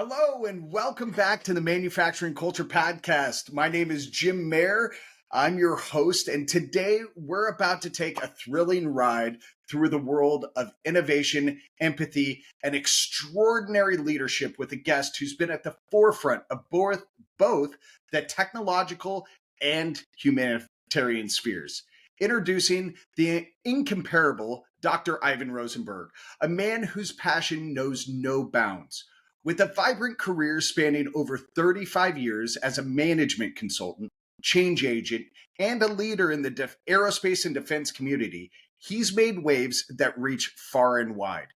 Hello and welcome back to the Manufacturing Culture Podcast. My name is Jim Mayer. I'm your host, and today we're about to take a thrilling ride through the world of innovation, empathy, and extraordinary leadership with a guest who's been at the forefront of both the technological and humanitarian spheres. Introducing the incomparable Dr. Ivan Rosenberg, a man whose passion knows no bounds. With a vibrant career spanning over 35 years as a management consultant, change agent, and a leader in the aerospace and defense community, he's made waves that reach far and wide.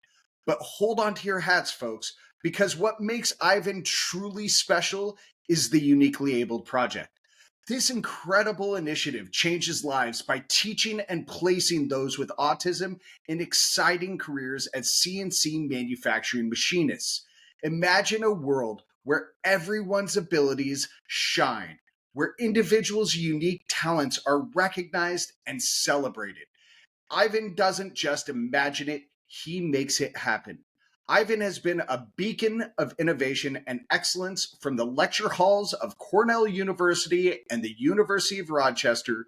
But hold on to your hats, folks, because what makes Ivan truly special is the Uniquely Abled Project. This incredible initiative changes lives by teaching and placing those with autism in exciting careers as CNC manufacturing machinists. Imagine a world where everyone's abilities shine, where individuals' unique talents are recognized and celebrated. Ivan doesn't just imagine it, he makes it happen. Ivan has been a beacon of innovation and excellence from the lecture halls of Cornell University and the University of Rochester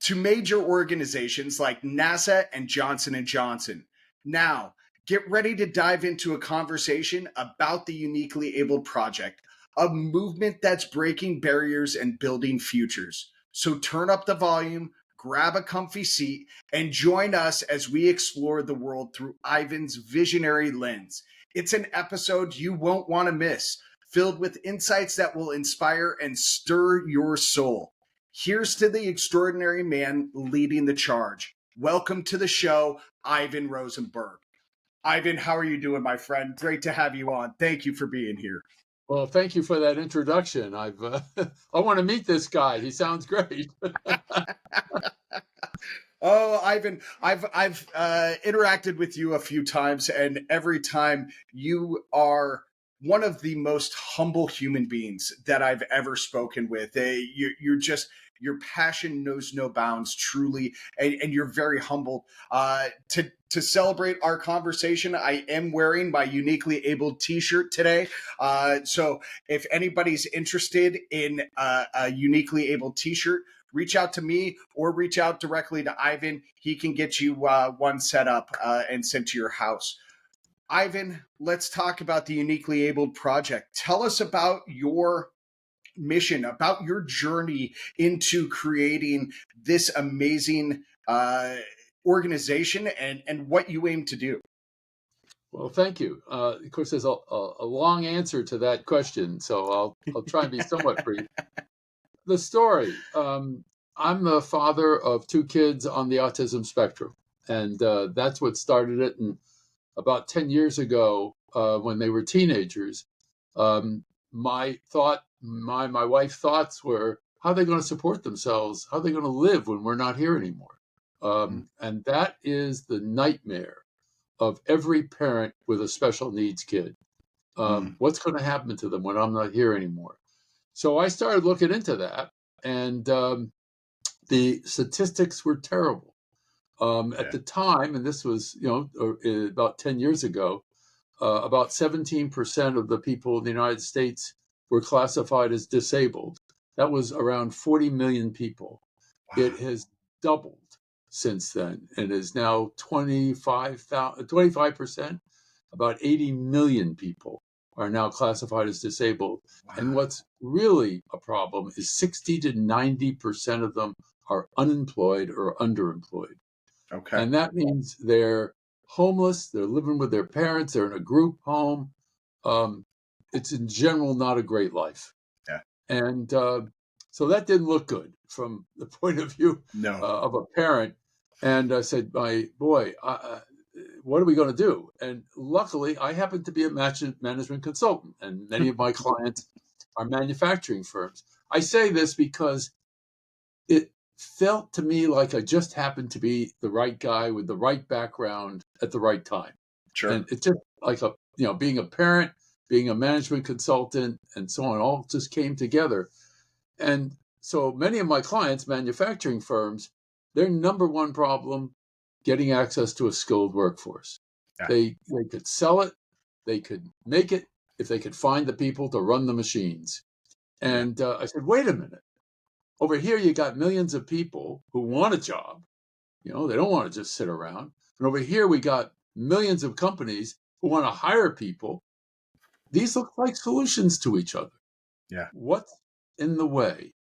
to major organizations like NASA and Johnson & Johnson. Now, get ready to dive into a conversation about the Uniquely Abled Project, a movement that's breaking barriers and building futures. So turn up the volume, grab a comfy seat, and join us as we explore the world through Ivan's visionary lens. It's an episode you won't want to miss, filled with insights that will inspire and stir your soul. Here's to the extraordinary man leading the charge. Welcome to the show, Ivan Rosenberg. Ivan, how are you doing, my friend? Great to have you on. Thank you for being here. Well, thank you for that introduction. I want to meet this guy. He sounds great. Oh, Ivan, I've interacted with you a few times, and every time you are one of the most humble human beings that I've ever spoken with. You're just your passion knows no bounds, truly, and you're very humble. To celebrate our conversation, I am wearing my Uniquely Abled T-shirt today. So if anybody's interested in a Uniquely Abled T-shirt, reach out to me or reach out directly to Ivan. He can get you one set up and sent to your house. Ivan, let's talk about the Uniquely Abled Project. Tell us about your mission, about your journey into creating this amazing organization and what you aim to do. Well, thank you. Of course, there's a long answer to that question, so I'll try and be somewhat brief. The story. I'm the father of two kids on the autism spectrum, and that's what started it. And about 10 years ago, when they were teenagers, my wife's thoughts were, how are they going to support themselves? How are they going to live when we're not here anymore? And that is the nightmare of every parent with a special needs kid. What's going to happen to them when I'm not here anymore? So I started looking into that, and the statistics were terrible. At the time, and this was about 10 years ago, about 17% of the people in the United States were classified as disabled. That was around 40 million people. Wow. It has doubled since then and is now 25%. About 80 million people are now classified as disabled. Wow. And what's really a problem is 60 to 90% of them are unemployed or underemployed. Okay. And that means they're homeless, they're living with their parents, they're in a group home. It's in general not a great life. Yeah. And so that didn't look good from the point of view of a parent. And I said, my boy, what are we going to do? And luckily, I happen to be a management consultant, and many of my clients are manufacturing firms. I say this because it felt to me like I just happened to be the right guy with the right background at the right time. Sure. And it's just like being a parent, being a management consultant, and so on, all just came together. And so many of my clients, manufacturing firms, their number one problem, getting access to a skilled workforce. Yeah. They could sell it, they could make it if they could find the people to run the machines. And I said, wait a minute. Over here, you got millions of people who want a job. They don't want to just sit around. And over here, we got millions of companies who want to hire people. These look like solutions to each other. Yeah. What's in the way?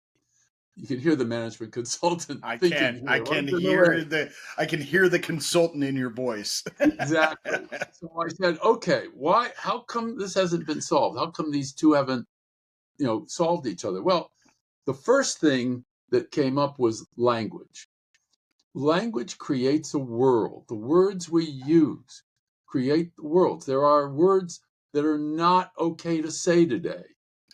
You can hear the management consultant I thinking can. I here. can What's in the hear way? I can hear the consultant in your voice. Exactly. So I said, okay, how come this hasn't been solved? How come these two haven't, solved each other? Well, the first thing that came up was language. Language creates a world. The words we use create the worlds. There are words that are not okay to say today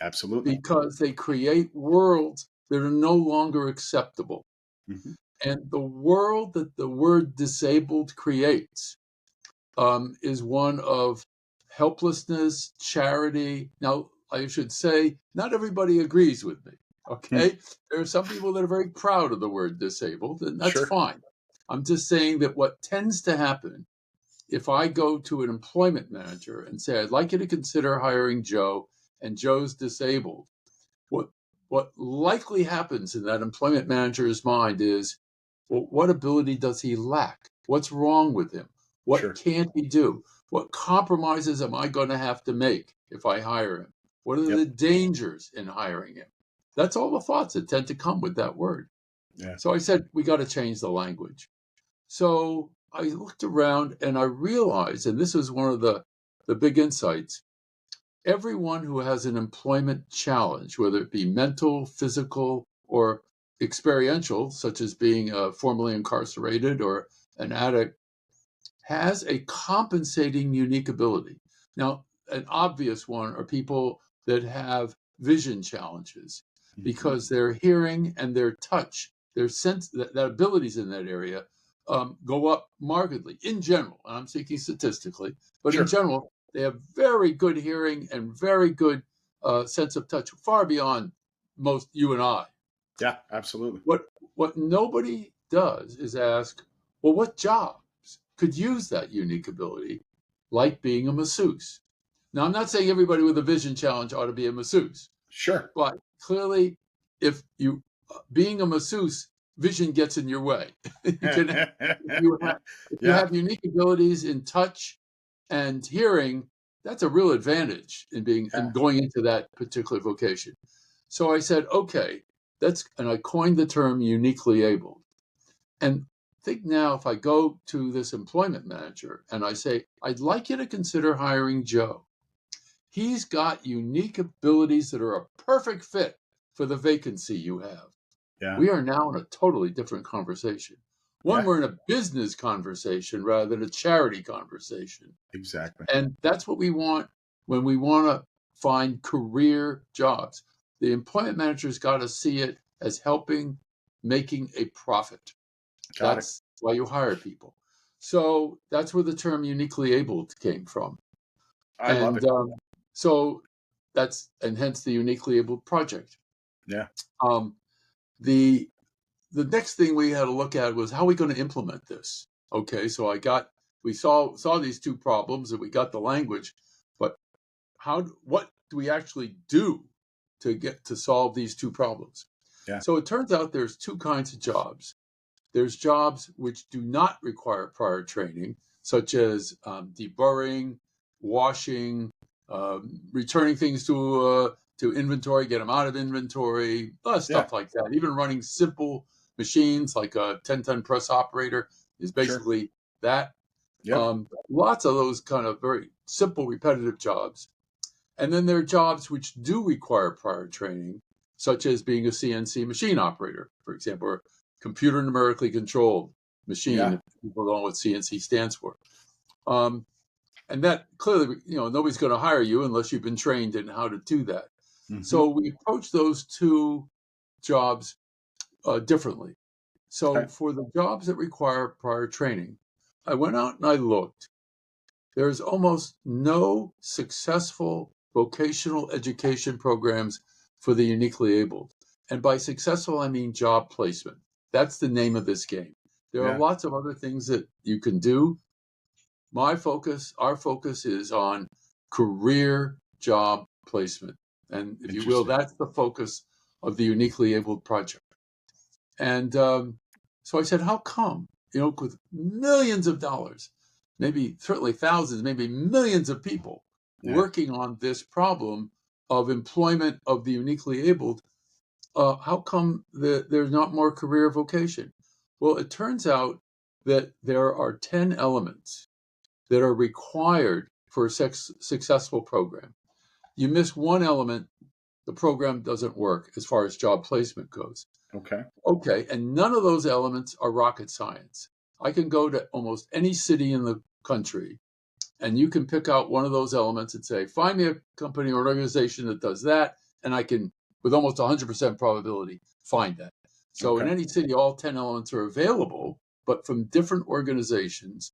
Absolutely. because they create worlds that are no longer acceptable. Mhm. And the world that the word disabled creates is one of helplessness, charity. Now, I should say, not everybody agrees with me. Okay. There are some people that are very proud of the word disabled, and that's Sure. fine. I'm just saying that what tends to happen if I go to an employment manager and say, I'd like you to consider hiring Joe, and Joe's disabled, what what likely happens in that employment manager's mind is, well, what ability does he lack? What's wrong with him? What Sure. can't he do? What compromises am I going to have to make if I hire him? What are Yep. the dangers in hiring him? That's all the thoughts that tend to come with that word. Yeah. So I said, we got to change the language. So I looked around and I realized, and this was one of the big insights, everyone who has an employment challenge, whether it be mental, physical, or experiential, such as being formerly incarcerated or an addict, has a compensating unique ability. Now, an obvious one are people that have vision challenges Mhm. because their hearing and their touch, their sense, that abilities in that area go up markedly in general. And I'm speaking statistically, but in Sure. general, they have very good hearing and very good sense of touch, far beyond most you and I. Yeah, absolutely. What nobody does is ask, well, what jobs could use that unique ability, like being a masseuse? Now, I'm not saying everybody with a vision challenge ought to be a masseuse, Sure. but clearly, if you being a masseuse, vision gets in your way. you can if you Yeah. have unique abilities in touch and hearing, that's a real advantage in Yeah. going into that particular vocation. So I said, okay, and I coined the term uniquely abled. And think now, if I go to this employment manager and I say, I'd like you to consider hiring Joe. He's got unique abilities that are a perfect fit for the vacancy you have. Yeah. We are now in a totally different conversation. One, Yeah. we're in a business conversation rather than a charity conversation. Exactly. And that's what we want when we want to find career jobs. The employment manager's got to see it as helping making a profit. Got it. That's why you hire people. So that's where the term uniquely abled came from. I love And it. so and hence the uniquely abled project. Yeah. Um, the the next thing we had to look at was how are we going to implement this? Okay, so we saw these two problems and we got the language, but what do we actually do to get to solve these two problems? Yeah. So it turns out there's two kinds of jobs. There's jobs which do not require prior training, such as deburring, washing, returning things to inventory, get them out of inventory, Yeah. stuff like that. Even running simple machines like a 10-ton press operator is Sure. basically that. Yep. Lots of those kind of very simple, repetitive jobs. And then there are jobs which do require prior training, such as being a CNC machine operator, for example, or computer numerically controlled machine, Yeah. if people don't know what CNC stands for. Um, and that clearly, nobody's going to hire you unless you've been trained in how to do that. Hmm. So we approach those two jobs differently. So Okay. for the jobs that require prior training, I went out and I looked. There's almost no successful vocational education programs for the uniquely abled. And by successful, I mean job placement. That's the name of this game. There are Yeah. lots of other things that you can do. Our focus is on career job placement. And if you will, Interesting. that's the focus of the Uniquely Abled Project. And so I said, how come, with millions of dollars, maybe certainly thousands, maybe millions of people Yeah. working on this problem of employment of the uniquely abled, how come there's not more career vocation? Well, it turns out that there are 10 elements that are required for a successful program. You miss one element, the program doesn't work as far as job placement goes. Okay. Okay, and none of those elements are rocket science. I can go to almost any city in the country, and you can pick out one of those elements and say, find me a company or an organization that does that, and I can, with almost 100% probability, find that. So in Okay. any city, all 10 elements are available, but from different organizations.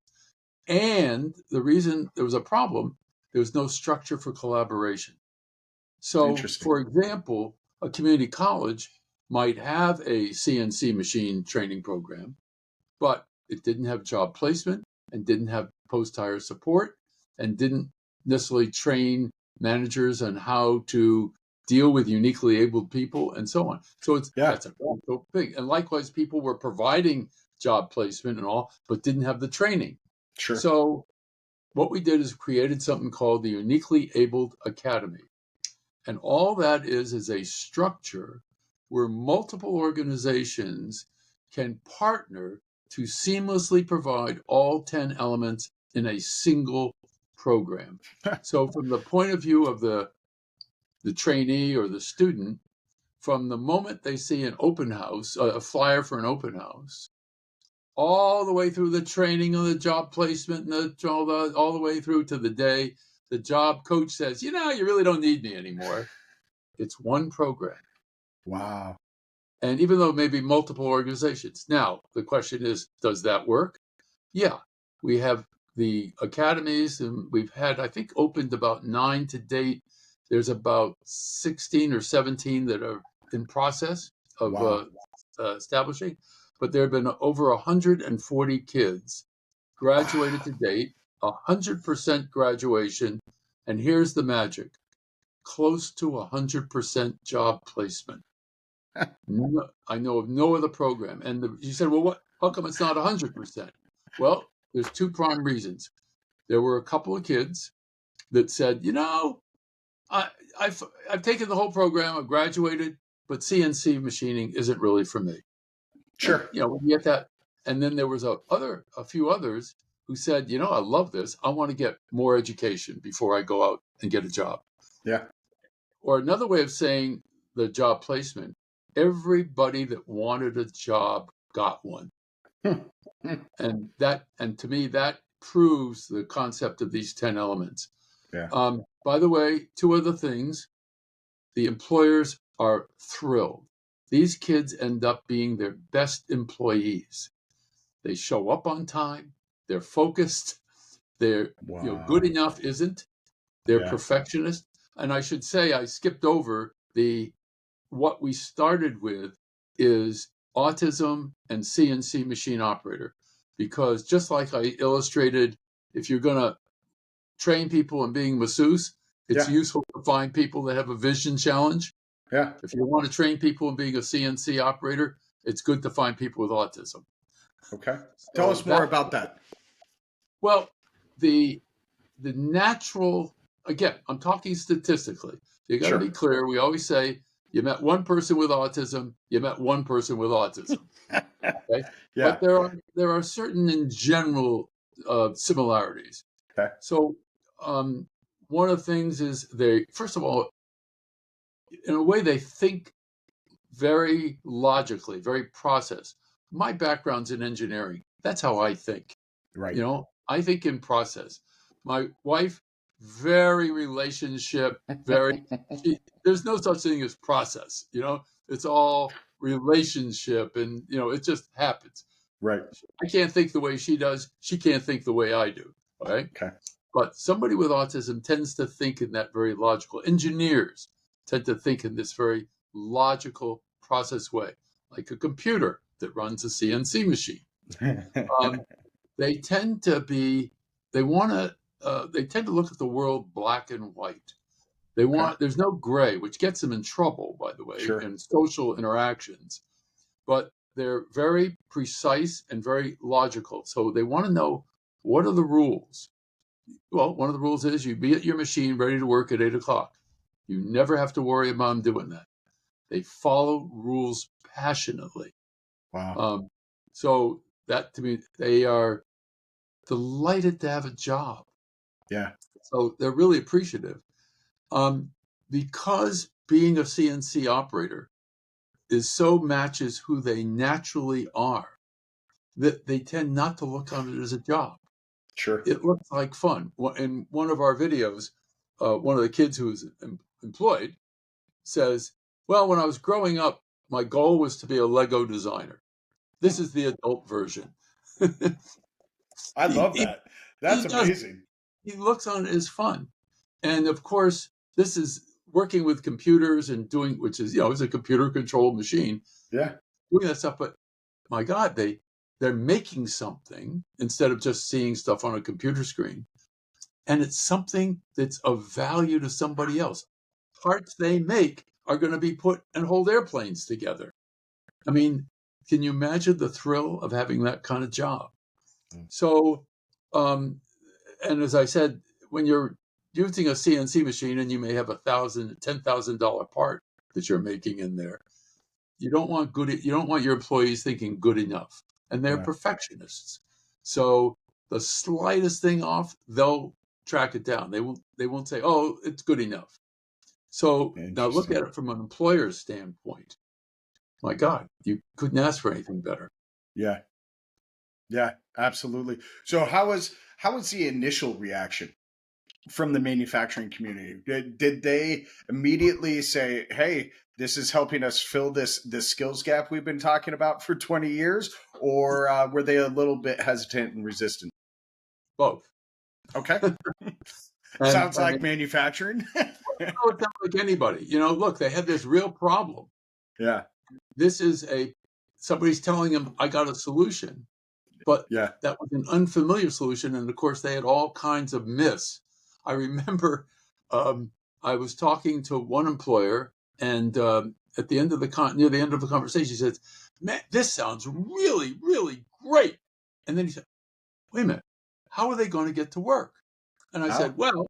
And the reason there was a problem, there was no structure for collaboration. So, Interesting. for example, a community college might have a CNC machine training program, but it didn't have job placement and didn't have post-hire support and didn't necessarily train managers on how to deal with uniquely abled people and so on. So Yeah. that's a so big. And likewise, people were providing job placement and all, but didn't have the training. Sure. So what we did is created something called the Uniquely Abled Academy. And all that is a structure where multiple organizations can partner to seamlessly provide all 10 elements in a single program. So from the point of view of the trainee or the student, from the moment they see an open house, a flyer for an open house, all the way through the training and the job placement and all the way through to the day the job coach says, you really don't need me anymore. It's one program. Wow. And even though maybe multiple organizations. Now, the question is, does that work? Yeah. We have the academies, and we've had, I think, opened about 9 to date. There's about 16 or 17 that are in process of Wow. establishing. But there have been over 140 kids graduated to date, 100% graduation. And here's the magic, close to 100% job placement. No, I know of no other program. And you said, well, how come it's not 100%? Well, there's two prime reasons. There were a couple of kids that said, I, I've taken the whole program, I've graduated, but CNC machining isn't really for me. And, Sure. we get that. And then there was a few others who said, I love this. I want to get more education before I go out and get a job. Yeah. Or another way of saying the job placement, everybody that wanted a job got one. And to me, that proves the concept of these 10 elements. Yeah. By the way, two other things. The employers are thrilled. These kids end up being their best employees. They show up on time. They're focused. They're, good Wow. enough isn't. They're Yeah. perfectionists. And I should say, I skipped over what we started with is autism and CNC machine operator, because just like I illustrated, if you're going to train people in being masseuse, it's Yeah. useful to find people that have a vision challenge. Yeah. If you want to train people in being a CNC operator, it's good to find people with autism. Okay. Tell us more about that. Well, the natural, again, I'm talking statistically. You got to be clear. We always say you met one person with autism, you met one person with autism. Okay? Yeah. But there are certain in general similarities. Okay. So one of the things is first of all, in a way, they think very logically, very process. My background's in engineering. That's how I think. Right. I think in process. My wife, very relationship, there's no such thing as process, it's all relationship, and, it just happens. Right. I can't think the way she does. She can't think the way I do. All right. Okay. But somebody with autism tends to think in that very logical. Engineers tend to think in this very logical process way, like a computer that runs a CNC machine. They tend to they want to they tend to look at the world black and white. Okay. There's no gray, which gets them in trouble, by the way, Sure. in social interactions. But they're very precise and very logical. So they want to know, what are the rules? Well, one of the rules is you be at your machine ready to work at 8 o'clock. You never have to worry about them doing that. They follow rules passionately. Wow. Um, so that, to me, they are delighted to have a job. Yeah. So they're really appreciative. Um, because being a CNC operator is so matches who they naturally are, that they tend not to look on it as a job. Sure. It looks like fun. In one of our videos, one of the kids who was employed says, well, when I was growing up, my goal was to be a Lego designer. This is the adult version. I he, love he, that. he That's does. amazing. He looks on it as fun. And of course, this is working with computers and doing, which is, it's a computer controlled machine, Yeah. doing that stuff. But my God, they're making something instead of just seeing stuff on a computer screen. And it's something that's of value to somebody else. Parts they make are going to be put and hold airplanes together. I mean, can you imagine the thrill of having that kind of job? Mm. So, and as I said, when you're using a CNC machine and you may have $10,000 part that you're making in there, you don't want your employees thinking good enough, and they're Yeah. perfectionists. So the slightest thing off, they'll track it down. They won't say, oh, it's good enough. So now look Interesting. at it from an employer's standpoint. My God, you couldn't ask for anything better. Yeah. Yeah, absolutely. So how was the initial reaction from the manufacturing community? Did they immediately say, "Hey, this is helping us fill this skills gap we've been talking about for 20 years," or were they a little bit hesitant and resistant? Both. Okay, And sounds I like mean, manufacturing. it's not like anybody. Look, they had this real problem. Yeah, This is somebody's telling them, I got a solution, but yeah, that was an unfamiliar solution. And of course, they had all kinds of myths. I remember um, I was talking to one employer, and at the end of near the end of the conversation, he says, "Man, this sounds really, really great." And then he said, "Wait a minute, how are they going to get to work?" And I oh, said, "Well,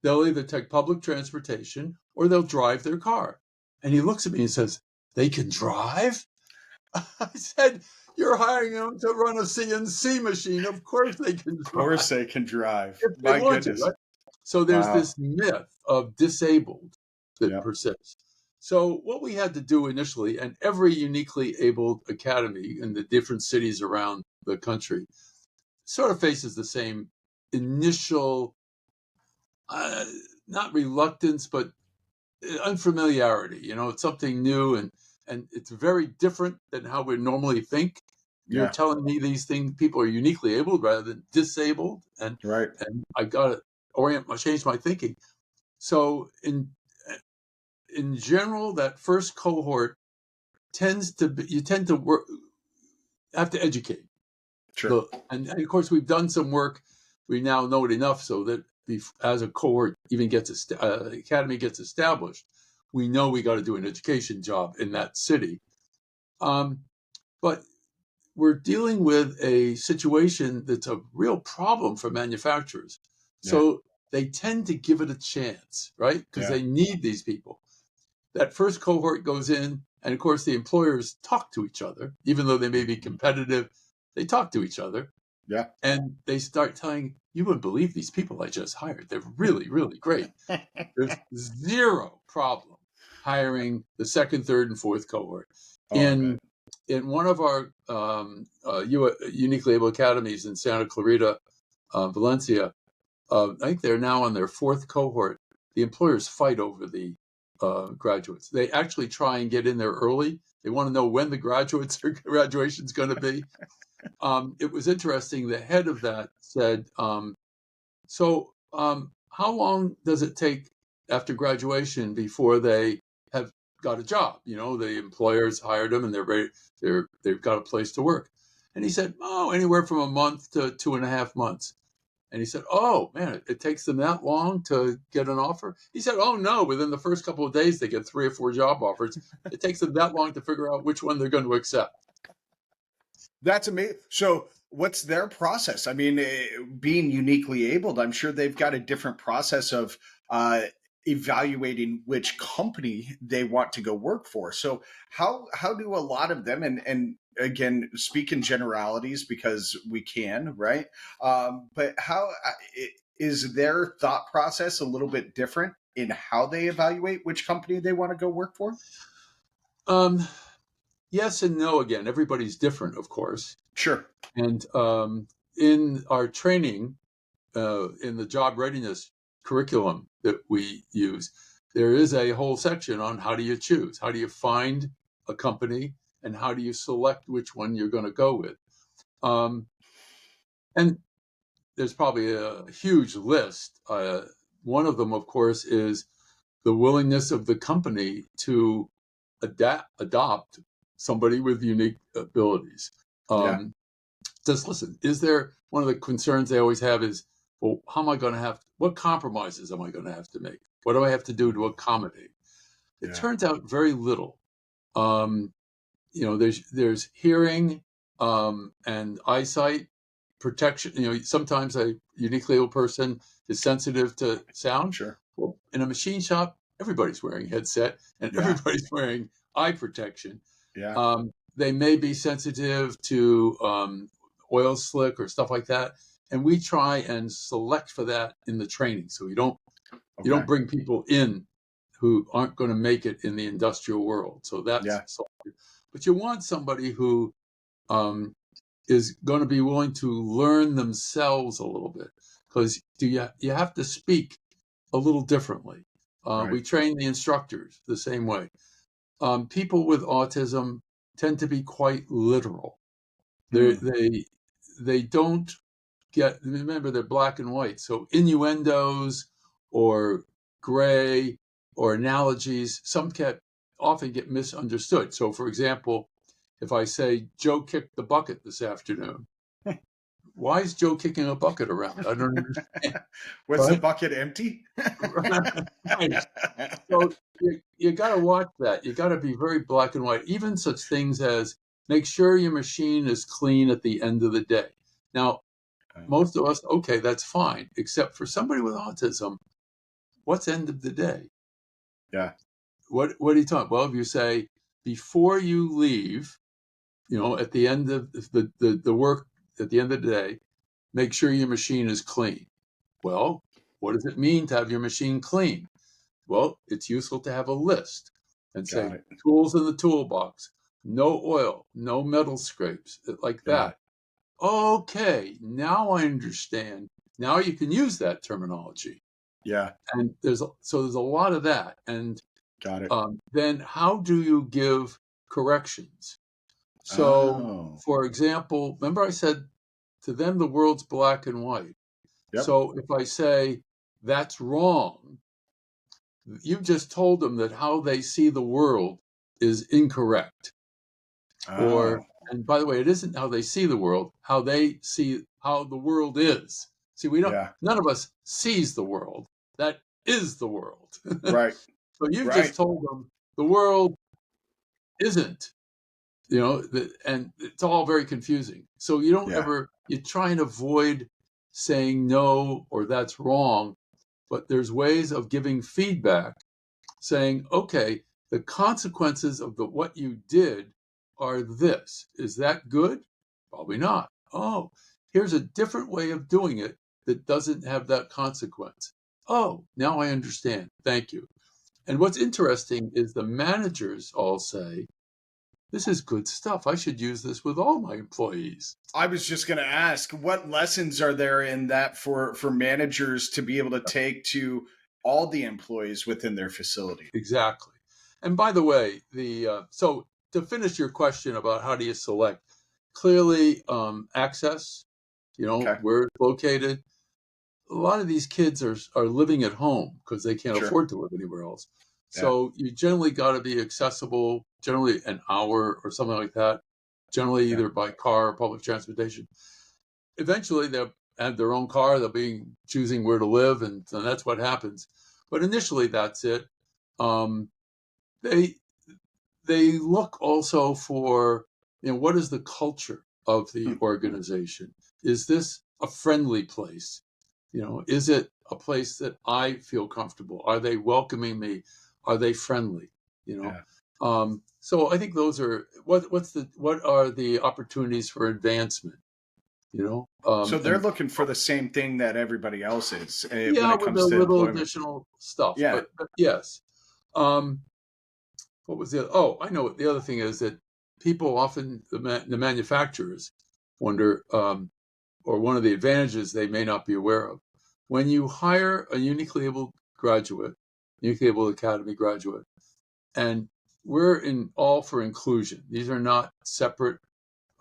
they'll either take public transportation or they'll drive their car." And he looks at me and says, "They can drive?" I said, "You're hiring them to run a CNC machine. Of course they can of course drive they can drive. if they My want to, goodness. right?" So there's Wow. this myth of disabled that Yeah, persists. So what we had to do initially, and every uniquely abled academy in the different cities around the country sort of faces the same initial, uh, not reluctance, but unfamiliarity. It's something new, and it's very different than how we normally think. You're yeah, telling me these things, people are uniquely abled rather than disabled, right. and I got to change my thinking. So in general, that first cohort you tend to have to educate Sure. and of course we've done some work. We now know it enough so that as a cohort even academy gets established, we know we got to do an education job in that city. Um, but we're dealing with a situation that's a real problem for manufacturers. Yeah, So they tend to give it a chance, right? Because yeah, they need these people. That first cohort goes in, and of course, the employers talk to each other, even though they may be competitive, they talk to each other. yeah. And they start telling, you wouldn't believe these people I just hired. They're really, really great. There's zero problem hiring the second, third, and fourth cohort. Oh, I bet. In one of our uniquely able academies in Santa Clarita, Valencia, I think they're now on their fourth cohort. The employers fight over the graduates. They actually try and get in there early. They want to know when the graduation is going to be. It was interesting. The head of that said, how long does it take after graduation before they have got a job? The employers hired them and they're ready, they've got a place to work. And he said, oh, anywhere from a month to 2.5 months. And he said, "Oh man, it takes them that long to get an offer?" He said, "Oh no, within the first couple of days they get 3 or 4 job offers. It takes them that long to figure out which one they're going to accept." That's amazing. So, what's their process? I mean, being uniquely abled, I'm sure they've got a different process of uh, evaluating which company they want to go work for. So, how do a lot of them, and again, speak in generalities because we can, right? But how is their thought process a little bit different in how they evaluate which company they want to go work for? Um, yes and no. Again, everybody's different, of course. Sure. And in our training, in the job readiness curriculum that we use, there is a whole section on how do you choose, how do you find a company, and how do you select which one you're going to go with. And there's probably a huge list. One of them, of course, is the willingness of the company to adopt somebody with unique abilities. Yeah. Just listen, is there one of the concerns they always have is, well, how am I going to what compromises am I going to have to make? What do I have to do to accommodate? It Yeah. turns out very little. Um, there's hearing and eyesight protection. Sometimes a uniquely able person is sensitive to sound. Sure. Well, in a machine shop, everybody's wearing a headset and Yeah. everybody's wearing eye protection. Yeah. They may be sensitive to oil slick or stuff like that, and we try and select for that in the training. So you Okay. don't bring people in who aren't going to make it in the industrial world. So that's Yeah. selected. But you want somebody who um, is going to be willing to learn themselves a little bit, because you have to speak a little differently. Right. We train the instructors the same way. People with autism tend to be quite literal. They Hmm. they they don't remember they're black and white. So innuendos or gray or analogies, often get misunderstood. So for example, if I say Joe kicked the bucket this afternoon, why is Joe kicking a bucket around? I don't understand. Was the Right? bucket empty? Right. So you got to watch that. You got to be very black and white. Even such things as make sure your machine is clean at the end of the day. Now, most of us, okay, that's fine. Except for somebody with autism, what's end of the day? Yeah. What are you talking? Well, if you say before you leave, at the end of the work, at the end of the day, make sure your machine is clean. Well, what does it mean to have your machine clean? Well, it's useful to have a list and Got say it. tools in the toolbox, no oil, no metal scrapes, like Yeah. that. Okay, now I understand. Now you can use that terminology. Yeah. And there's a lot of that. And Got it. then how do you give corrections? So, Oh. for example, remember I said to them the world's black and white. Yep. So if I say that's wrong, you just told them that how they see the world is incorrect. Oh. Or, and by the way, it isn't how they see the world, how they see how the world is. See, Yeah. none of us sees the world. That is the world. Right. So you've Right. just told them the world isn't, and it's all very confusing. So Yeah. you try and avoid saying no or that's wrong, but there's ways of giving feedback saying, okay, the consequences of what you did are this. Is that good? Probably not. Oh, here's a different way of doing it that doesn't have that consequence. Oh, now I understand. Thank you. And what's interesting is the managers all say, this is good stuff. I should use this with all my employees. I was just going to ask, what lessons are there in that for managers to be able to take to all the employees within their facility? Exactly. And by the way, so to finish your question about how do you select, clearly access, Okay. where it's located. A lot of these kids are living at home because they can't Sure. afford to live anywhere else. Yeah. So you generally got to be accessible, generally an hour or something like that, generally Yeah. either by car or public transportation. Eventually, have their own car. They'll be choosing where to live, and that's what happens. But initially, that's it. Um, they they look also for, what is the culture of the Hmm. organization? Is this a friendly place? Is it a place that I feel comfortable? Are they welcoming me? Are they friendly? You Yeah. so I think those are what are the opportunities for advancement? So they're And looking for the same thing that everybody else is when yeah, it with a comes to little employment. additional stuff, Yeah. but yes. Um, what was it? Oh, I know what the other thing is, that people often, the manufacturers wonder, or one of the advantages they may not be aware of, when you hire a uniquely able graduate, uniquely able academy graduate, and we're in all for inclusion. These are not separate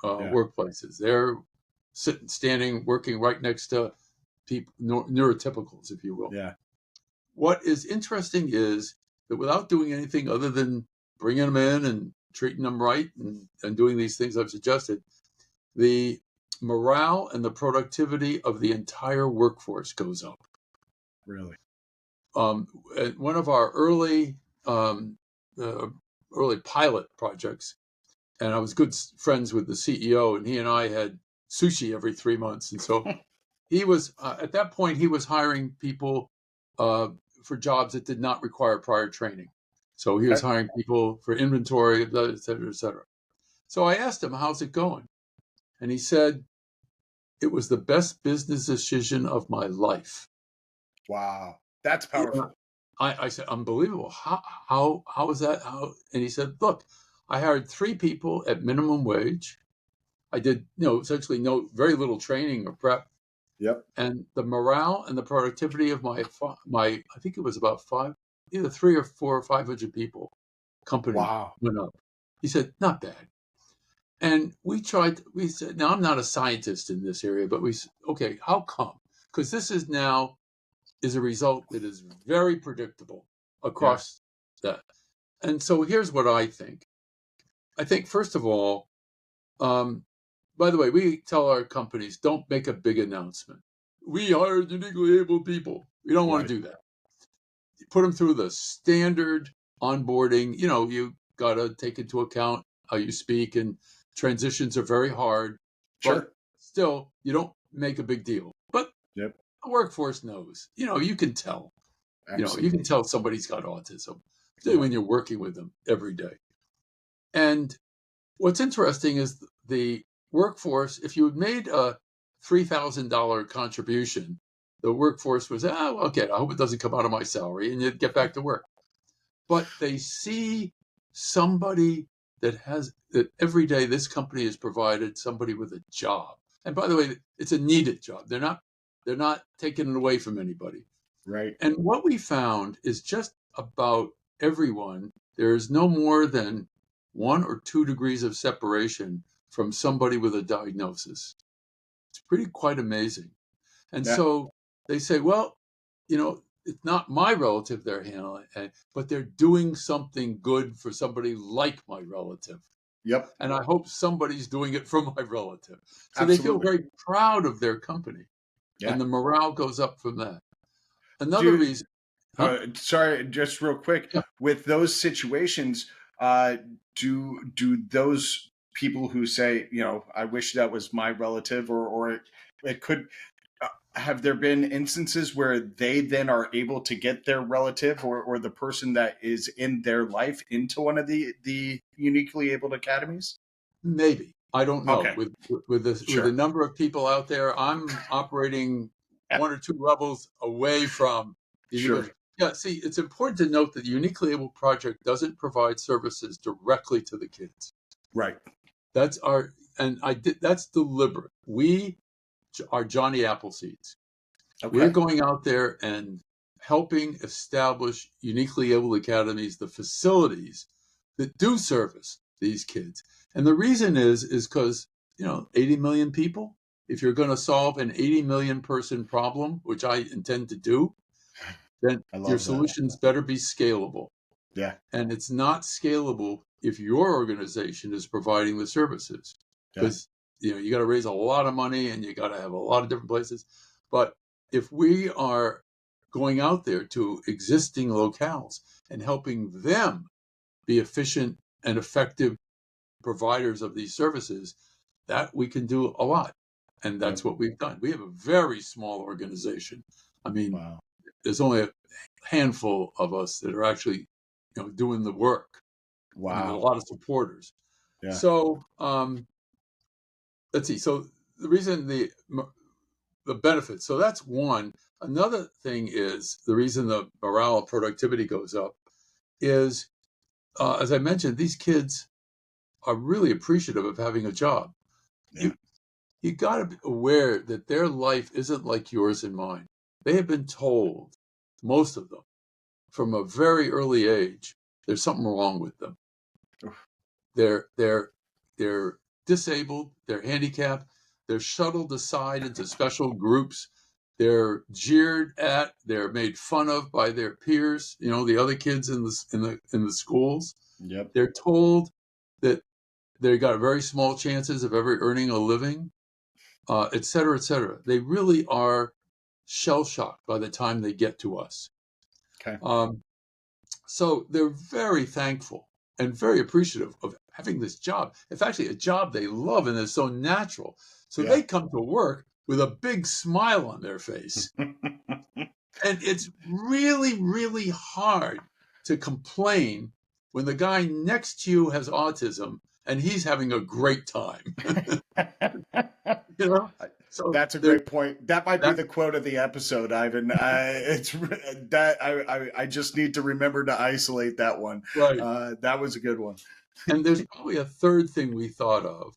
Yeah. workplaces. They're standing, working right next to people, neurotypicals, if you will. Yeah. What is interesting is that without doing anything other than bringing them in and treating them right, and doing these things I've suggested, the morale and the productivity of the entire workforce goes up. Really. One of our um, uh, early pilot projects, and I was good friends with the CEO, and he and I had sushi every 3 months. And so he was, at that point, he was hiring people uh, for jobs that did not require prior training. So he was Okay. hiring people for inventory, et cetera, et cetera. So I asked him, how's it going? And he said, it was the best business decision of my life. Wow. That's Yeah. powerful. I said, unbelievable. How is that? How? And he said, look, I hired 3 people at minimum wage. I did, essentially very little training or prep. Yep. And the morale and the productivity of my I think it was about either 3 or 4 or 500 people company Wow. went up. He said, not bad. And we said, now I'm not a scientist in this area, but we said, okay, how come? Because this is a result that is very predictable Yeah. across that. And so here's what I think. I think, first of all, um, by the way, we tell our companies, don't make a big announcement. We hired uniquely able people. We don't want Right. to do that. Put them through the standard onboarding. You got to take into account how you speak, and transitions are very hard, but Sure. still, you don't make a big deal. But Yep. the workforce knows. You can tell. You can Absolutely. tell somebody's got autism, particularly when Right. you're working with them every day. And what's interesting is the workforce, if you had made a $3,000 contribution, the workforce was, okay, I hope it doesn't come out of my salary, and you'd get back to work. But they see somebody that every day this company has provided somebody with a job. And by the way, it's a needed job. They're not taking it away from anybody. Right. And what we found is just about everyone, there is no more than 1 or 2 degrees of separation from somebody with a diagnosis. It's pretty quite amazing. And Yeah. so they say, well, it's not my relative they're handling, but they're doing something good for somebody like my relative. Yep. And I hope somebody's doing it for my relative. So they feel Absolutely. very proud of their company, Yeah. and the morale goes up from that. Another Do reason, huh? sorry, just real quick, Yeah, with those situations, uh, do those people who say, I wish that was my relative, or it could, have there been instances where they then are able to get their relative, or the person that is in their life into one of the uniquely abled academies? maybe. I don't know. Okay. With the Sure. number of people out there, I'm operating 1 or 2 levels away from the Sure. individual. Yeah, see, it's important to note that the Uniquely Able Project doesn't provide services directly to the kids. Right. That's our, and I did, that's deliberate. We are Johnny Appleseeds. We're Okay. going out there and helping establish uniquely able academies, the facilities that do service these kids. And the reason is because, 80 million people, if you're going to solve an 80 million person problem, which I intend to do, then I your love that. solutions better be scalable. Yeah. And it's not scalable if your organization is providing the services, Yeah. because you got to raise a lot of money and you got to have a lot of different places. But if we are going out there to existing locales and helping them be efficient and effective providers of these services, that we can do a lot. And that's Yep. what we've done. We have a very small organization. I mean, Wow. there's only a handful of us that are actually, doing the work. I mean, there's a Wow. lot of supporters. Yeah. So let's see. So the reason the benefits. So that's one. Another thing is the reason the morale and productivity goes up is, as I mentioned, these kids are really appreciative of having a job. Yeah. You got to be aware that their life isn't like yours and mine. They have been told, most of them, from a very early age, there's something wrong with them. Oof. They're disabled, they're handicapped, they're shuttled aside into special groups, they're jeered at, they're made fun of by their peers, the other kids in the schools. Yep. They're told that they got very small chances of ever earning a living, et cetera, et cetera. They really are shell shocked by the time they get to us. Okay. So they're very thankful and very appreciative of having this job. It's actually a job they love and is so natural. So Yeah. they come to work with a big smile on their face. And it's really, really hard to complain when the guy next to you has autism and he's having a great time. you know? So That's a great point. That might be that's the quote of the episode, Ivan. It's that I just need to remember to isolate that one. right. That was a good one. And there's probably a third thing we thought of.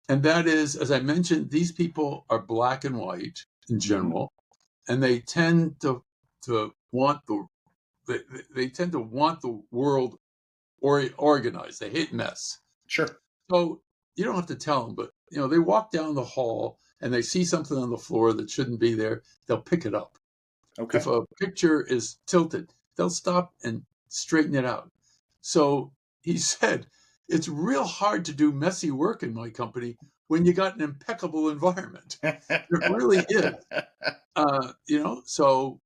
And that is, as I mentioned, these people are black and white in Mhm. general, and they tend to want they tend to want the world organized. They hate mess. Sure. So you don't have to tell them, but they walk down the hall and they see something on the floor that shouldn't be there. They'll pick it up. Okay. If a picture is tilted, they'll stop and straighten it out. So he said, it's real hard to do messy work in my company when you got an impeccable environment. It really is. So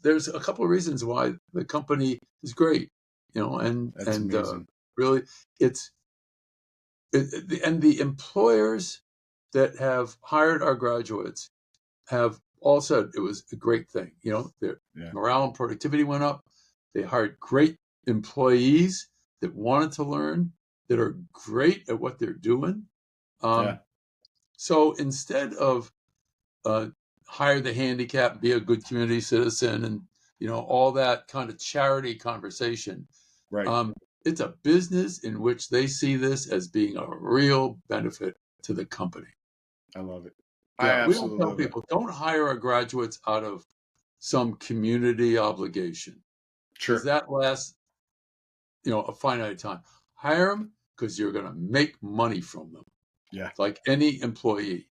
there's a couple of reasons why the company is great, and That's amazing. really and the employers that have hired our graduates have all said it was a great thing. Their Yeah. morale and productivity went up. They hired great employees that wanted to learn, that are great at what they're doing. Yeah. So instead of uh, hire the handicap, be a good community citizen, and all that kind of charity conversation, Right. um, it's a business in which they see this as being a real benefit to the company. I love it. I Yeah, we don't absolutely tell love it. people don't hire our graduates out of some community obligation because Sure. that lasts, a finite time. Hire them because you're going to make money from them, Yeah. like any employee.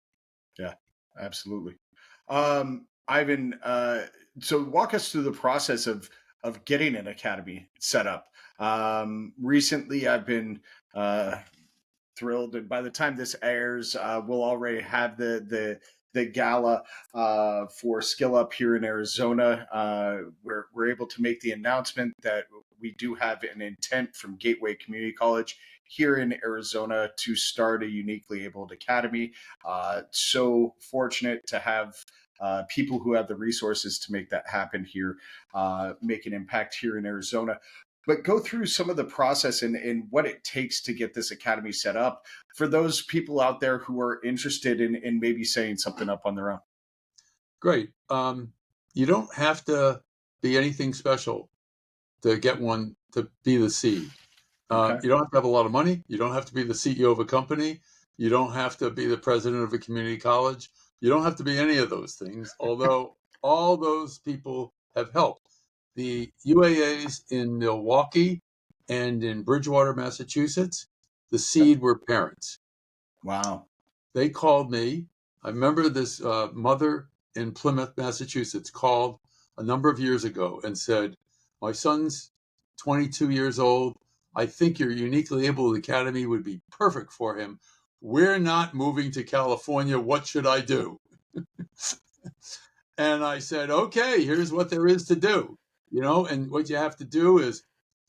Yeah. Absolutely. Ivan, so walk us through the process of getting an academy set up. Recently, I've been thrilled, and by the time this airs, we'll already have the gala for Skill Up here in Arizona. We're able to make the announcement that we do have an intent from Gateway Community College here in Arizona to start a uniquely abled academy. So fortunate to have people who have the resources to make that happen here, make an impact here in Arizona. But go through some of the process and what it takes to get this academy set up for those people out there who are interested in maybe setting something up on their own. Great. You don't have to be anything special to get one to be the seed. Okay. You don't have to have a lot of money. You don't have to be the CEO of a company. You don't have to be the president of a community college. You don't have to be any of those things, although all those people have helped. The UAAs in Milwaukee and in Bridgewater, Massachusetts, the seed were parents. Wow. They called me. I remember this mother in Plymouth, Massachusetts, called a number of years ago and said, my son's 22 years old. I think your uniquely able academy would be perfect for him. we're not moving to California. What should I do? And I said, okay, here's what there is to do. And what you have to do is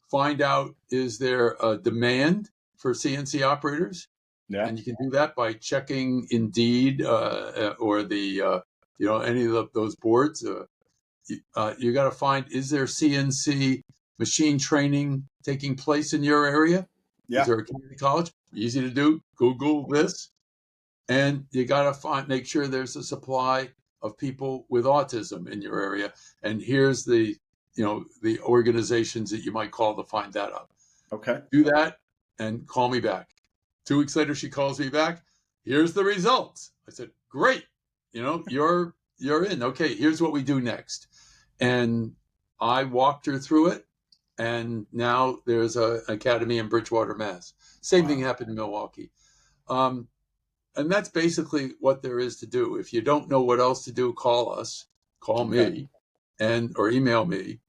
find out, is there a demand for CNC operators? Yeah. And you can do that by checking Indeed or any of those boards. You got to find, is there CNC machine training taking place in your area? Is Yeah. there a community college? Easy to do. Google this. And you got to make sure there's a supply of people with autism in your area. And here's the organizations that you might call to find that out. Okay. Do that and call me back. 2 weeks later, she calls me back. Here's the results. I said, great. You're in. Okay, here's what we do next. And I walked her through it. And now there's an academy in Bridgewater, Mass. Same thing happened in Milwaukee. And that's basically what there is to do. If you don't know what else to do, call us, call me, or email me,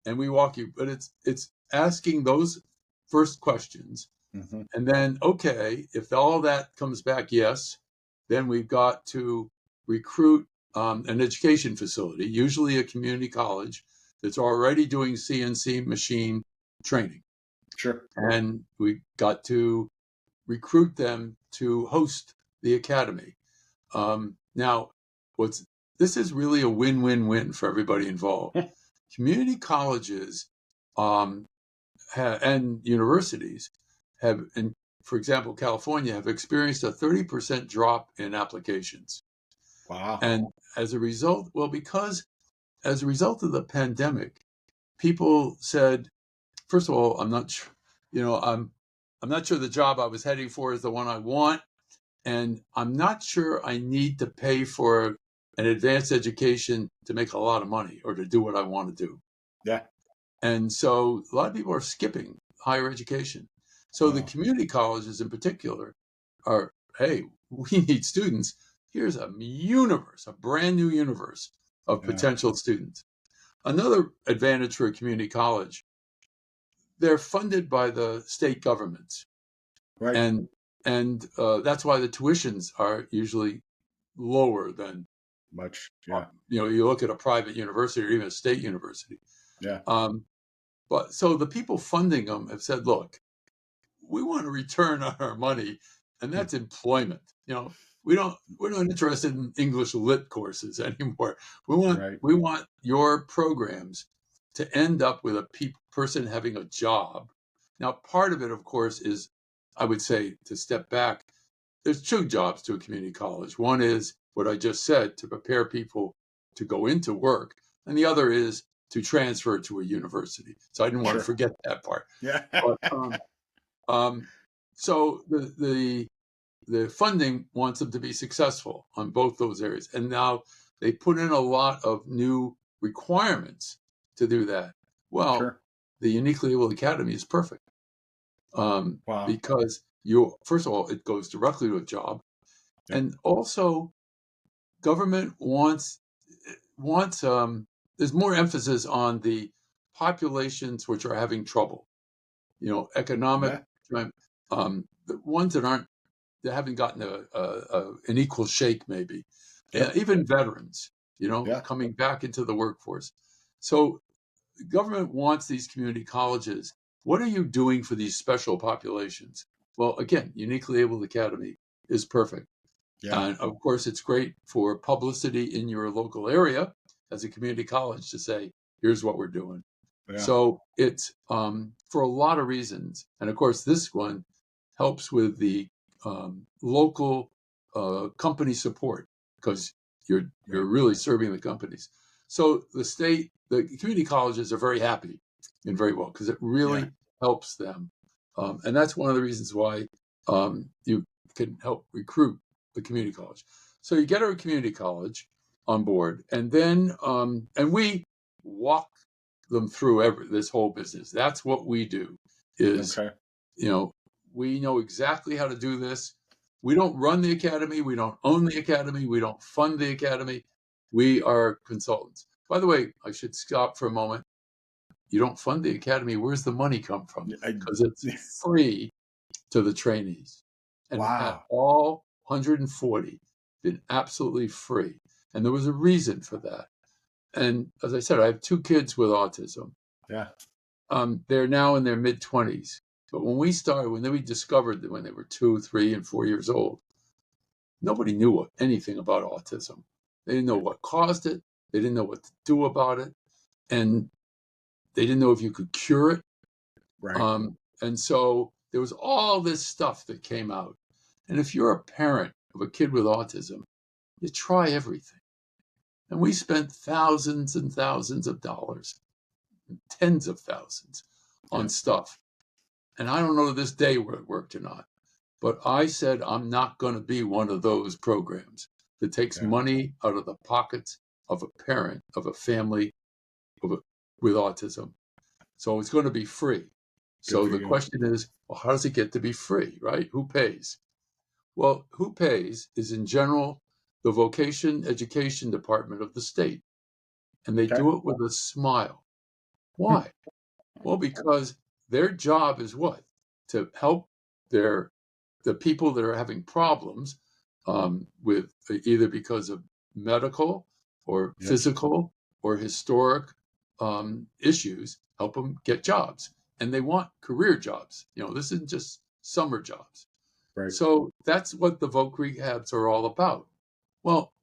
and we walk you. But it's asking those first questions. Mm-hmm. And then, okay, if all that comes back, yes, then we've got to recruit an education facility, usually a community college, that's already doing CNC machine training. Sure. And we got to recruit them to host the academy. Now, this is really a win-win-win for everybody involved. Community colleges and universities have, and for example, California, have experienced a 30% drop in applications. Wow. And as a result of the pandemic, people said, first of all, I'm not sure, I'm not sure the job I was heading for is the one I want. And I'm not sure I need to pay for an advanced education to make a lot of money or to do what I want to do. Yeah. And so a lot of people are skipping higher education. So the community colleges in particular are, hey, we need students. Here's a brand new universe of potential students. Another advantage for a community college, they're funded by the state governments. Right. And that's why the tuitions are usually lower than Much. Yeah. You look at a private university or even a state university. Yeah. But so the people funding them have said, look, we want a return on our money, and that's employment. We're not interested in English lit courses anymore. We want your programs to end up with a person having a job. Now, part of it, of course, is, I would say, to step back, there's two jobs to a community college. One is what I just said, to prepare people to go into work, and the other is to transfer to a university. So I didn't want to forget that part. Yeah. But, so the funding wants them to be successful on both those areas, and now they put in a lot of new requirements to do that. Well, the Uniquely Able Academy is perfect because first of all, it goes directly to a job, and also government wants there's more emphasis on the populations which are having trouble. Economic, the ones that haven't gotten an equal shake, maybe. Even veterans, coming back into the workforce. So the government wants these community colleges. What are you doing for these special populations? Well, again, Uniquely Able Academy is perfect. And of course, it's great for publicity in your local area as a community college to say, here's what we're doing. So it's for a lot of reasons. And of course, this one helps with the local company support because you're really serving the companies. So the community colleges are very happy and very well because it really helps them. And that's one of the reasons why you can help recruit the community college. So you get our community college on board, and then and we walk them through this whole business. That's what we do. We know exactly how to do this. We don't run the academy. We don't own the academy. We don't fund the academy. We are consultants. By the way, I should stop for a moment. You don't fund the academy. Where's the money come from? Because it's free to the trainees. and had Wow. all 140 been absolutely free. And there was a reason for that. And as I said, I have 2 kids with autism. Yeah. They're now in their mid-20s. But when we started, when we discovered that when they were 2, 3, and 4 years old, nobody knew anything about autism. They didn't know what caused it. They didn't know what to do about it. And they didn't know if you could cure it. Right. And so there was all this stuff that came out. And if you're a parent of a kid with autism, you try everything. And we spent thousands and thousands of dollars, tens of thousands Yeah. on stuff. And I don't know to this day where it worked or not. But I said, I'm not going to be one of those programs that takes Yeah. money out of the pockets of a parent, of a family with autism. So it's going to be free. Good So for the you. question is, well, how does it get to be free, right? Who pays? Well, who pays is in general the vocation education department of the state. And they Okay. do it with a smile. Why? Well, because their job is what? To help the people that are having problems with either because of medical or Yep. physical or historic issues, help them get jobs. And they want career jobs. This isn't just summer jobs. Right. So that's what the voc rehabs are all about. Well,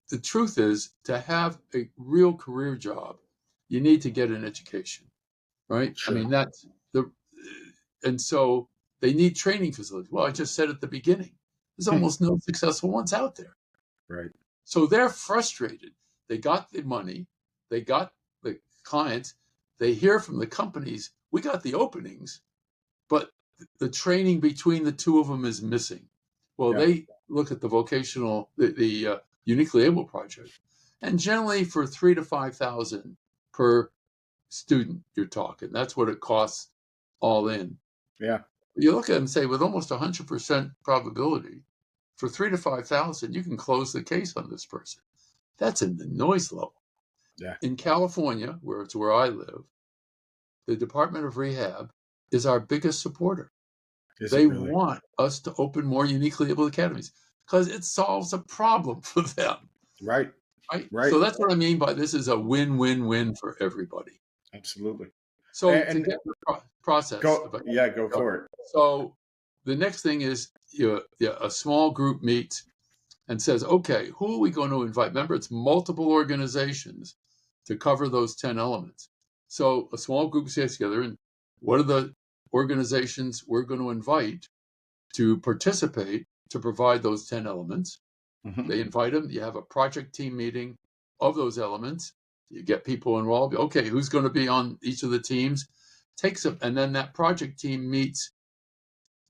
the truth is, to have a real career job, you need to get an education, right? I Sure. mean, that's and so they need training facilities. Well, I just said at the beginning, there's almost no successful ones out there. Right. So they're frustrated. They got the money, they got the clients, they hear from the companies, we got the openings, but the training between the two of them is missing. Well, Yeah. they look at the vocational, the uniquely able project, and generally for 3 to 5,000 per student, you're talking. That's what it costs all in. Yeah. You look at it and say, with almost 100% probability, for 3 to 5,000, you can close the case on this person. That's in the noise level. Yeah. In California, where I live, the Department of Rehab is our biggest supporter. Is it They really? want us to open more uniquely able academies because it solves a problem for them, Right. right? Right. So that's what I mean by this is a win-win-win for everybody. Absolutely. So to And get the process, go. Yeah. Go for it. so the next thing is a small group meets and says, okay, who are we going to invite? Remember, it's multiple organizations to cover those 10 elements. So a small group gets together and what are the organizations we're going to invite to participate to provide those 10 elements? Hmm. They invite them. You have a project team meeting of those elements. You get people involved. Okay, who's going to be on each of the teams? Takes them, and then that project team meets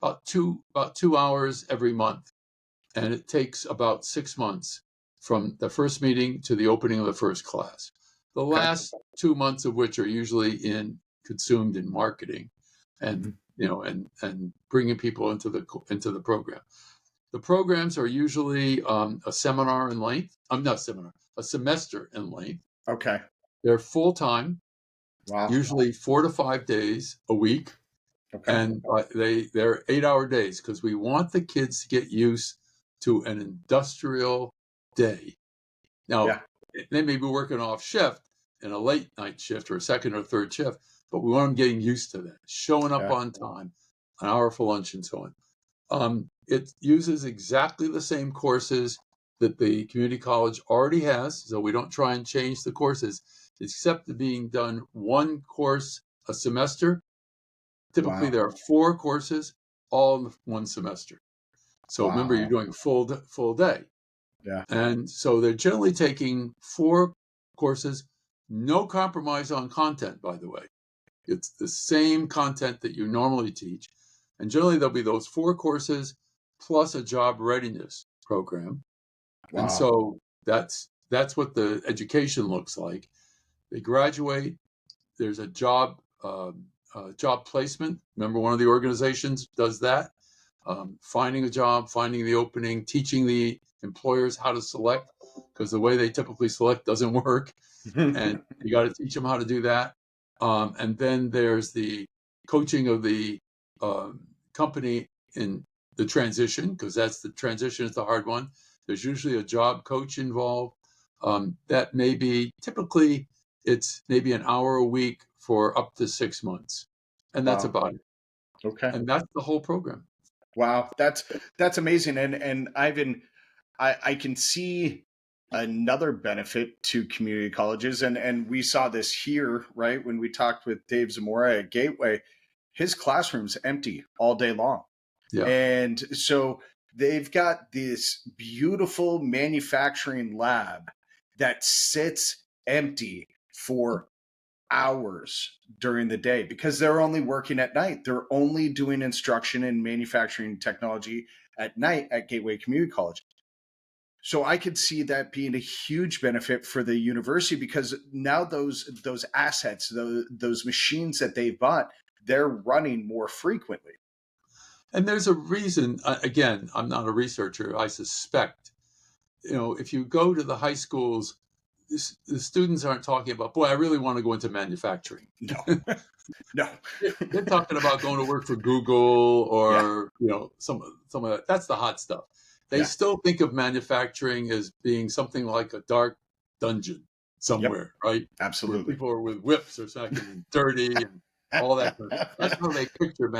about 2 hours every month, and it takes about 6 months from the first meeting to the opening of the first class. The Okay. last 2 months of which are usually consumed in marketing, and Hmm. and bringing people into the program. The programs are usually a seminar in length. I'm not seminar, a semester in length. Okay. They're full time, Wow. usually 4 to 5 days a week, Okay. and they're 8-hour days because we want the kids to get used to an industrial day. Now, Yeah. they may be working off shift in a late night shift or a second or third shift, but we want them getting used to that, showing up Yeah. on time, an hour for lunch, and so on. It uses exactly the same courses that the community college already has, so we don't try and change the courses, except being done one course a semester. Typically, Wow. there are 4 courses all in one semester. So remember, you're Wow. doing full day. Yeah. And so they're generally taking 4 courses, no compromise on content, by the way. It's the same content that you normally teach. And generally, there'll be those 4 courses plus a job readiness program. And Wow. so that's what the education looks like. They graduate. There's a job placement. Remember, one of the organizations does that. Finding a job, finding the opening, teaching the employers how to select, because the way they typically select doesn't work, and you got to teach them how to do that. And then there's the coaching of the company in the transition, because that's the transition is the hard one. There's usually a job coach involved. That may be typically it's maybe an hour a week for up to 6 months, and that's Wow. about it. Okay. And that's the whole program. Wow. That's amazing. And Ivan, I can see another benefit to community colleges, and we saw this here, right? When we talked with Dave Zamora at Gateway, his classroom's empty all day long. Yeah. And so they've got this beautiful manufacturing lab that sits empty for hours during the day because they're only working at night. They're only doing instruction in manufacturing technology at night at Gateway Community College. So I could see that being a huge benefit for the university because now those assets, those machines that they've bought, they're running more frequently. And there's a reason, again, I'm not a researcher, I suspect, if you go to the high schools, the students aren't talking about, boy, I really want to go into manufacturing. No, no. They're talking about going to work for Google Yeah, or, some of that. That's the hot stuff. They yeah, still think of manufacturing as being something like a dark dungeon yep, somewhere, right? Where absolutely. people are with whips or something and dirty and all that. That's how they picture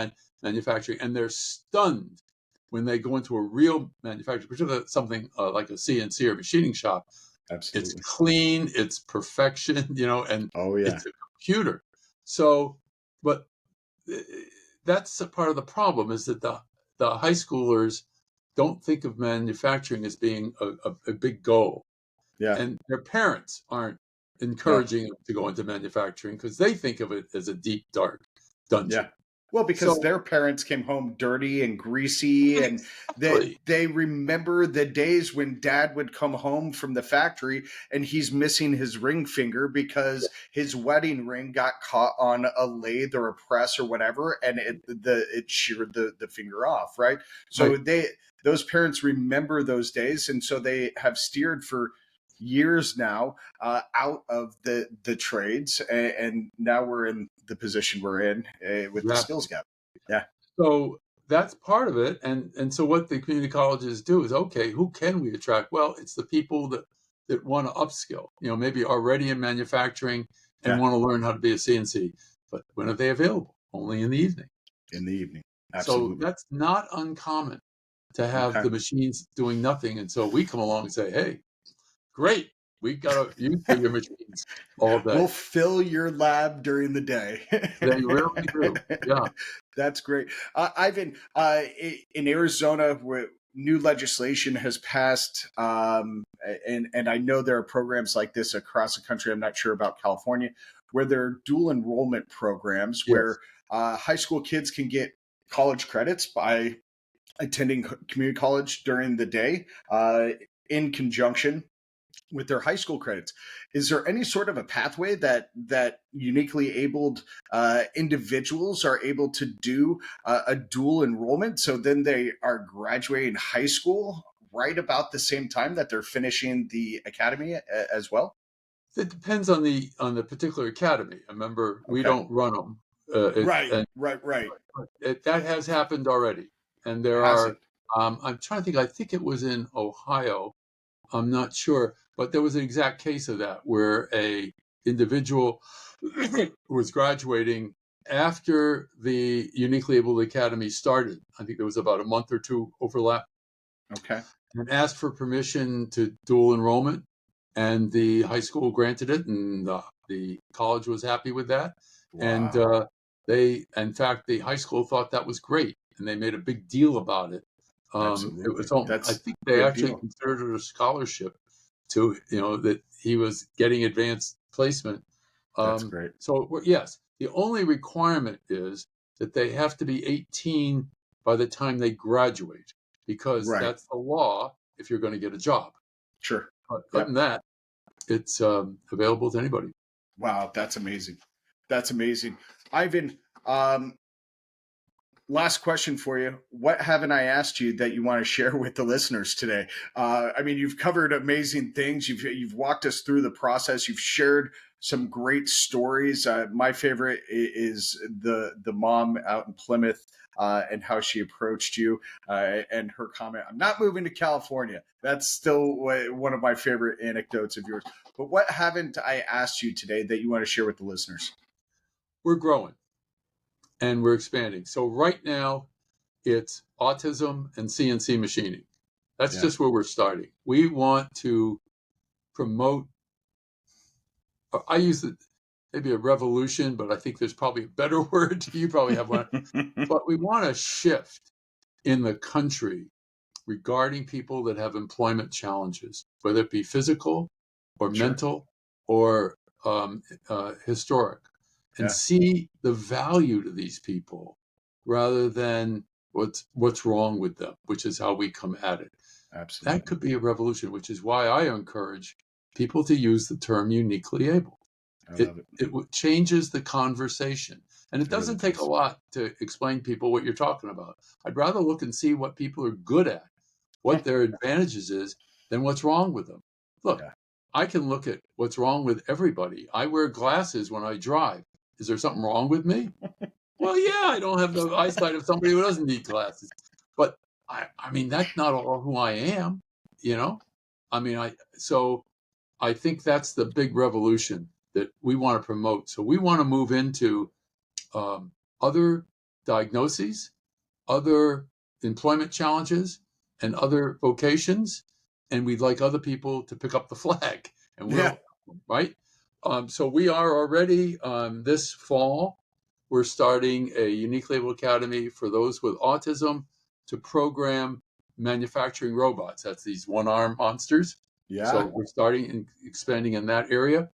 manufacturing. And they're stunned when they go into a real manufacturer, particularly something like a CNC or machining shop. It's Absolutely. clean, it's perfection, and Oh yeah, it's a computer. So, but uh, that's a part of the problem is that the high schoolers don't think of manufacturing as being a big goal. yeah. And their parents aren't No, encouraging them to go into manufacturing because they think of it as a deep, dark yeah. dungeon. Well, because So, their parents came home dirty and greasy, and that exactly. they remember the days when dad would come home from the factory and he's missing his ring finger because his wedding ring got caught on a lathe or a press or whatever, and it sheared the finger off, right? So Right. those parents remember those days, and so they have steered for years now out of the trades, and now we're in the position we're in with the skills Exactly. gap. Yeah, So that's part of it. And so what the community colleges do is, okay, who can we attract? Well, it's the people that want to upskill, maybe already in manufacturing and yeah, want to learn how to be a CNC. But when are they available? Only in the evening. in the evening, So absolutely. that's not uncommon to have Okay, the machines doing nothing. And so we come along and say, hey, great, we got a use for your machines all we'll day. fill your lab during the day. They really do. Yeah. That's great. Ivan, in Arizona, where new legislation has passed, and I know there are programs like this across the country. I'm not sure about California, where there are dual enrollment programs Yes. where high school kids can get college credits by attending community college during the day in conjunction with their high school credits. Is there any sort of a pathway that uniquely abled individuals are able to do a dual enrollment, so then they are graduating high school right about the same time that they're finishing the academy as well? It depends on the particular academy. Remember, we Okay. don't run them. Right, right, right. That has happened already, and there Has are. it? I'm trying to think. I think it was in Ohio. I'm not sure, but there was an exact case of that where a individual was graduating after the Uniquely Able Academy started. I think there was about a month or two overlap, Okay. and asked for permission to dual enrollment, and the high school granted it, and the college was happy with that. And Wow. in fact, the high school thought that was great, and they made a big deal about it. It Absolutely. was, I That's think a they big actually deal. considered it a scholarship to, that he was getting advanced placement. That's great. So yes, the only requirement is that they have to be 18 by the time they graduate, because Right. that's the law if you're going to get a job. Sure. But other than Yep. that, it's available to anybody. Wow, that's amazing. That's amazing. Ivan, um, last question for you. What haven't I asked you that you want to share with the listeners today? I mean, you've covered amazing things. You've walked us through the process. You've shared some great stories. My favorite is the mom out in Plymouth and how she approached you and her comment. I'm not moving to California. That's still one of my favorite anecdotes of yours. But what haven't I asked you today that you want to share with the listeners? We're growing and we're expanding. So right now, it's autism and CNC machining. That's Yeah. just where we're starting. We want to promote, I use it maybe a revolution, but I think there's probably a better word. You probably have one. But we want to shift in the country regarding people that have employment challenges, whether it be physical or Sure. mental or historic, and Yeah. see the value to these people rather than what's wrong with them, which is how we come at it. That Absolutely. could be a revolution, which is why I encourage people to use the term uniquely able. I It love it. changes the conversation, and it It really doesn't take a does. lot to explain people what you're talking about. I'd rather look and see what people are good at, what their advantages is, than what's wrong with them. Look, Yeah. I can look at what's wrong with everybody. I wear glasses when I drive. Is there something wrong with me? Well, yeah, I don't have the eyesight of somebody who doesn't need glasses. But I mean, that's not all who I am, you know? I mean, so I think that's the big revolution that we want to promote. So we want to move into um, other diagnoses, other employment challenges, and other vocations, and we'd like other people to pick up the flag, and Yeah. we'll right. So we are already this fall. We're starting a uniquely able academy for those with autism to program manufacturing robots. That's these one-arm monsters. So Yeah. we're starting and expanding in that area.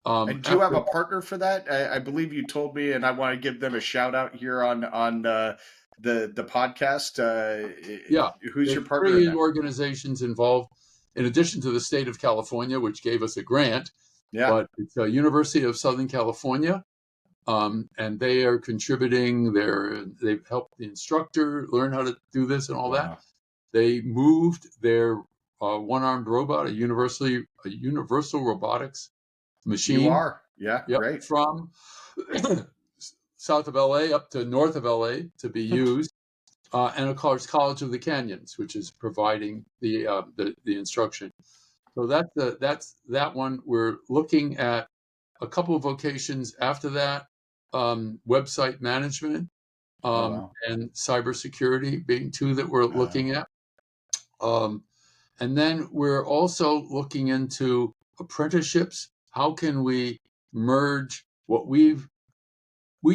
And do you have After a partner for that? I believe you told me, and I want to give them a shout out here on the podcast. Yeah, Who's your there's partner in three that? organizations involved, in addition to the state of California, which gave us a grant. Yeah. But it's a University of Southern California, and they are contributing. They've helped the instructor learn how to do this and all that. Wow. They moved their one-armed robot, a universal robotics You machine. are. Yeah. Yep, Great. from south of LA up to north of LA to be used. And of course, College of the Canyons, which is providing the instruction. So that's that one. We're looking at a couple of vocations after that: website management Oh wow. and cybersecurity being two that we're Uh, looking at. Um, and then we're also looking into apprenticeships. How can we merge what we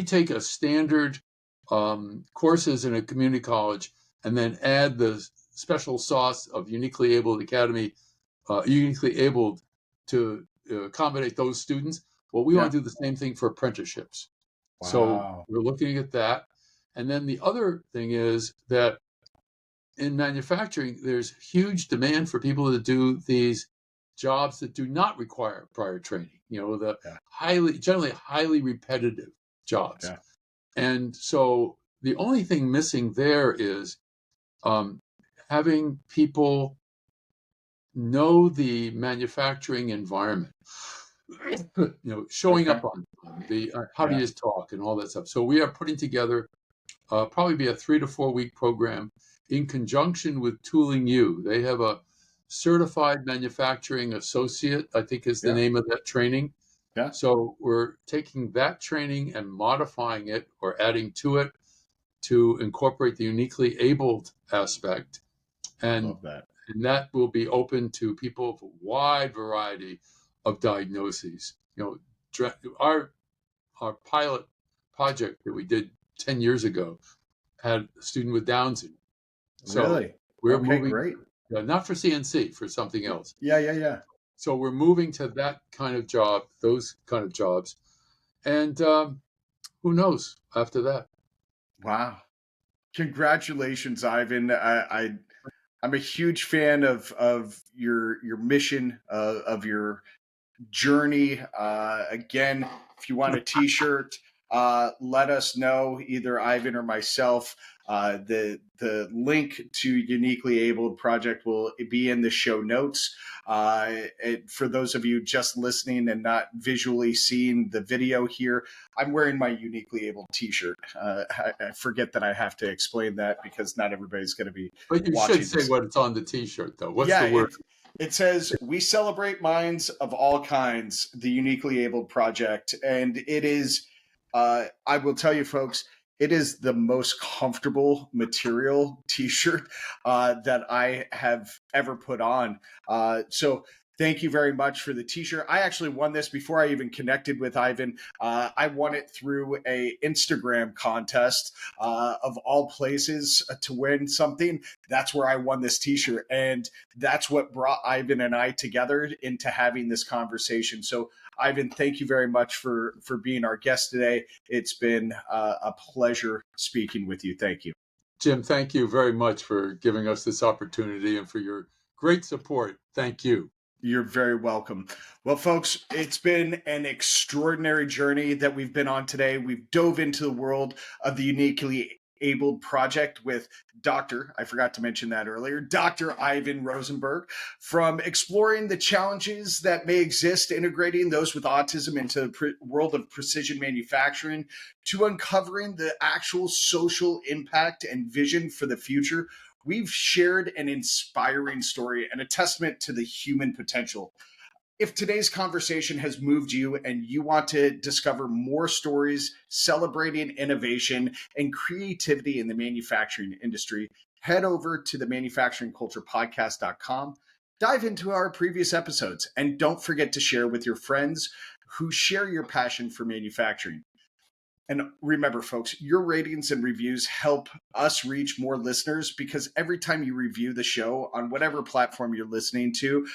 take a standard courses in a community college and then add the special sauce of uniquely abled academy, uniquely abled to accommodate those students. Well, we want yeah. to do the same thing for apprenticeships. So Wow. we're looking at that. And then the other thing is that in manufacturing, there's huge demand for people to do these jobs that do not require prior training, the Yeah. generally highly repetitive jobs. Yeah. And so the only thing missing there is um, having people know the manufacturing environment, showing Okay. up on the how do Yeah. you talk and all that stuff. So we are putting together probably be a 3 to 4 week program in conjunction with Tooling U. They have a certified manufacturing associate, I think is the Yeah. name of that training. Yeah. So we're taking that training and modifying it or adding to it to incorporate the uniquely abled aspect. I And, love that. and that will be open to people of a wide variety of diagnoses. Our pilot project that we did 10 years ago had a student with Down syndrome. So Really? we're Okay. moving, Great. not for CNC, for something else. Yeah. Yeah. Yeah. So we're moving to that kind of job, those kind of jobs. And who knows after that? Wow. Congratulations, Ivan. I'm a huge fan of your mission of your journey. Again, if you want a T-shirt, let us know, either Ivan or myself. The link to Uniquely Abled Project will be in the show notes. For those of you just listening and not visually seeing the video here, I'm wearing my Uniquely Abled t-shirt. I forget that I have to explain that because not everybody's going to be But you should watching say this. what it's on the T-shirt, though. What's Yeah, the word? it says, "We celebrate minds of all kinds, the Uniquely Abled Project." And it is, I will tell you folks, it is the most comfortable material t-shirt that I have ever put on. So thank you very much for the t-shirt. I actually won this before I even connected with Ivan. I won it through a Instagram contest of all places to win something. That's where I won this t-shirt. And that's what brought Ivan and I together into having this conversation. So Ivan, thank you very much for being our guest today. It's been a pleasure speaking with you. Thank you. Jim, thank you very much for giving us this opportunity and for your great support. Thank you. You're very welcome. Well, folks, it's been an extraordinary journey that we've been on today. We've dove into the world of the Uniquely Abled Project with I forgot to mention that earlier, Dr. Ivan Rosenberg, from exploring the challenges that may exist integrating those with autism into the world of precision manufacturing, to uncovering the actual social impact and vision for the future. We've shared an inspiring story and a testament to the human potential. If today's conversation has moved you and you want to discover more stories celebrating innovation and creativity in the manufacturing industry, head over to the manufacturingculturepodcast.com, dive into our previous episodes, and don't forget to share with your friends who share your passion for manufacturing. And remember, folks, your ratings and reviews help us reach more listeners, because every time you review the show on whatever platform you're listening to,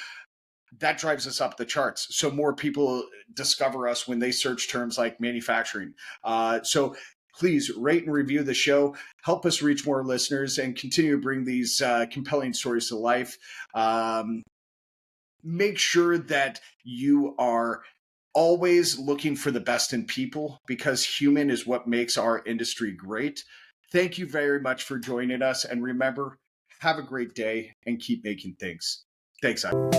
that drives us up the charts. So more people discover us when they search terms like manufacturing. So please rate and review the show, help us reach more listeners, and continue to bring these compelling stories to life. Make sure that you are always looking for the best in people, because human is what makes our industry great. Thank you very much for joining us. And remember, have a great day and keep making things. Thanks, Ivan.